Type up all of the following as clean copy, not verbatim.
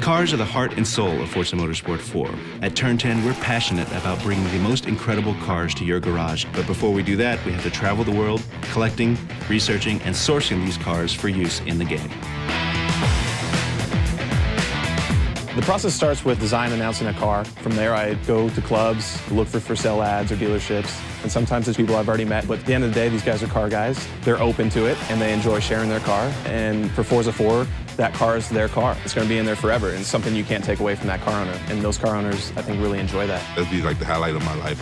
Cars are the heart and soul of Forza Motorsport 4. At Turn 10, we're passionate about bringing the most incredible cars to your garage. But before we do that, we have to travel the world, collecting, researching, and sourcing these cars for use in the game. The process starts with design announcing a car. From there, I go to clubs, look for sale ads or dealerships. And sometimes it's people I've already met, but at the end of the day, these guys are car guys. They're open to it, and they enjoy sharing their car. And for Forza 4, that car is their car. It's going to be in there forever, and it's something you can't take away from that car owner. And those car owners, I think, really enjoy that. That'd be like the highlight of my life.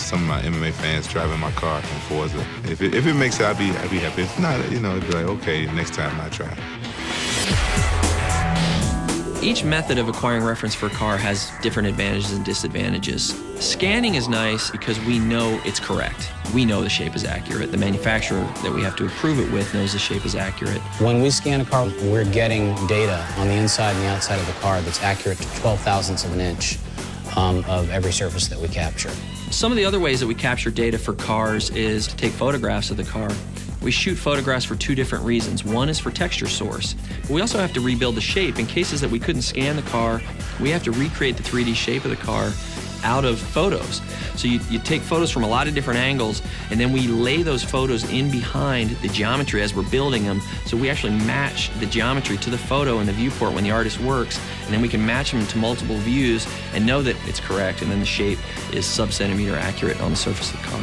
Some of my MMA fans driving my car in Forza. If it makes it, I'd be happy. If not, it'd be like, okay, next time I try. Each method of acquiring reference for a car has different advantages and disadvantages. Scanning is nice because we know it's correct. We know the shape is accurate. The manufacturer that we have to approve it with knows the shape is accurate. When we scan a car, we're getting data on the inside and the outside of the car that's accurate to 12 thousandths of an inch of every surface that we capture. Some of the other ways that we capture data for cars is to take photographs of the car. We shoot photographs for two different reasons. One is for texture source. But we also have to rebuild the shape. In cases that we couldn't scan the car, we have to recreate the 3D shape of the car out of photos. So you take photos from a lot of different angles, and then we lay those photos in behind the geometry as we're building them. So we actually match the geometry to the photo in the viewport when the artist works, and then we can match them to multiple views and know that it's correct, and then the shape is sub-centimeter accurate on the surface of the car.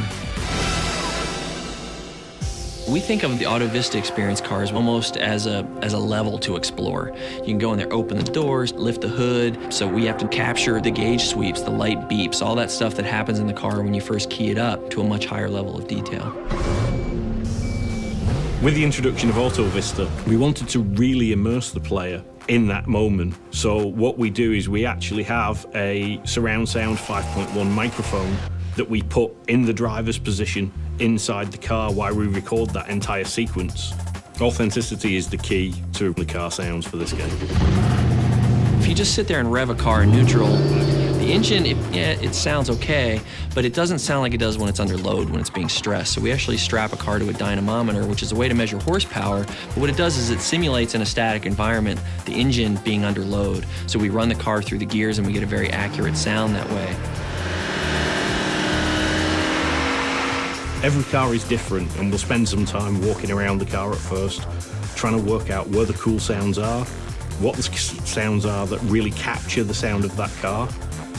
We think of the Auto Vista experience cars almost as a level to explore. You can go in there, open the doors, lift the hood, so we have to capture the gauge sweeps, the light beeps, all that stuff that happens in the car when you first key it up to a much higher level of detail. With the introduction of Auto Vista, we wanted to really immerse the player in that moment. So what we do is we actually have a surround sound 5.1 microphone that we put in the driver's position inside the car while we record that entire sequence. Authenticity is the key to the car sounds for this game. If you just sit there and rev a car in neutral, the engine, it sounds okay, but it doesn't sound like it does when it's under load, when it's being stressed. So we actually strap a car to a dynamometer, which is a way to measure horsepower, but what it does is it simulates in a static environment the engine being under load. So we run the car through the gears and we get a very accurate sound that way. Every car is different, and we'll spend some time walking around the car at first, trying to work out where the cool sounds are, what the sounds are that really capture the sound of that car,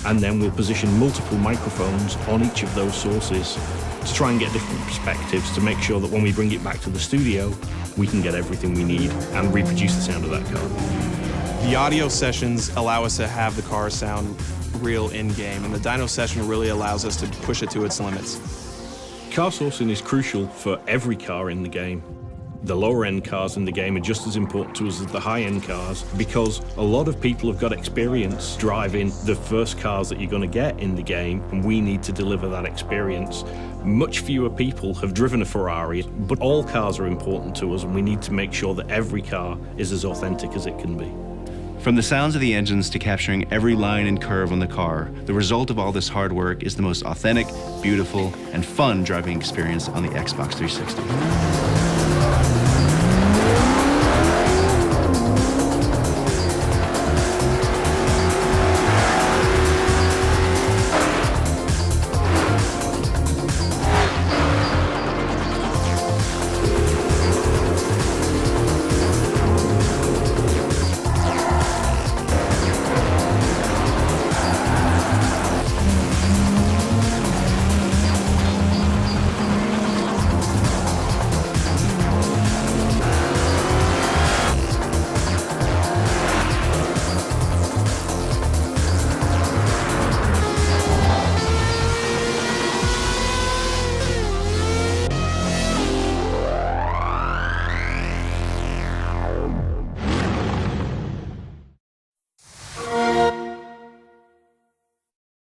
and then we'll position multiple microphones on each of those sources to try and get different perspectives to make sure that when we bring it back to the studio, we can get everything we need and reproduce the sound of that car. The audio sessions allow us to have the car sound real in-game, and the dyno session really allows us to push it to its limits. Car sourcing is crucial for every car in the game. The lower-end cars in the game are just as important to us as the high-end cars because a lot of people have got experience driving the first cars that you're going to get in the game, and we need to deliver that experience. Much fewer people have driven a Ferrari, but all cars are important to us, and we need to make sure that every car is as authentic as it can be. From the sounds of the engines to capturing every line and curve on the car, the result of all this hard work is the most authentic, beautiful, and fun driving experience on the Xbox 360.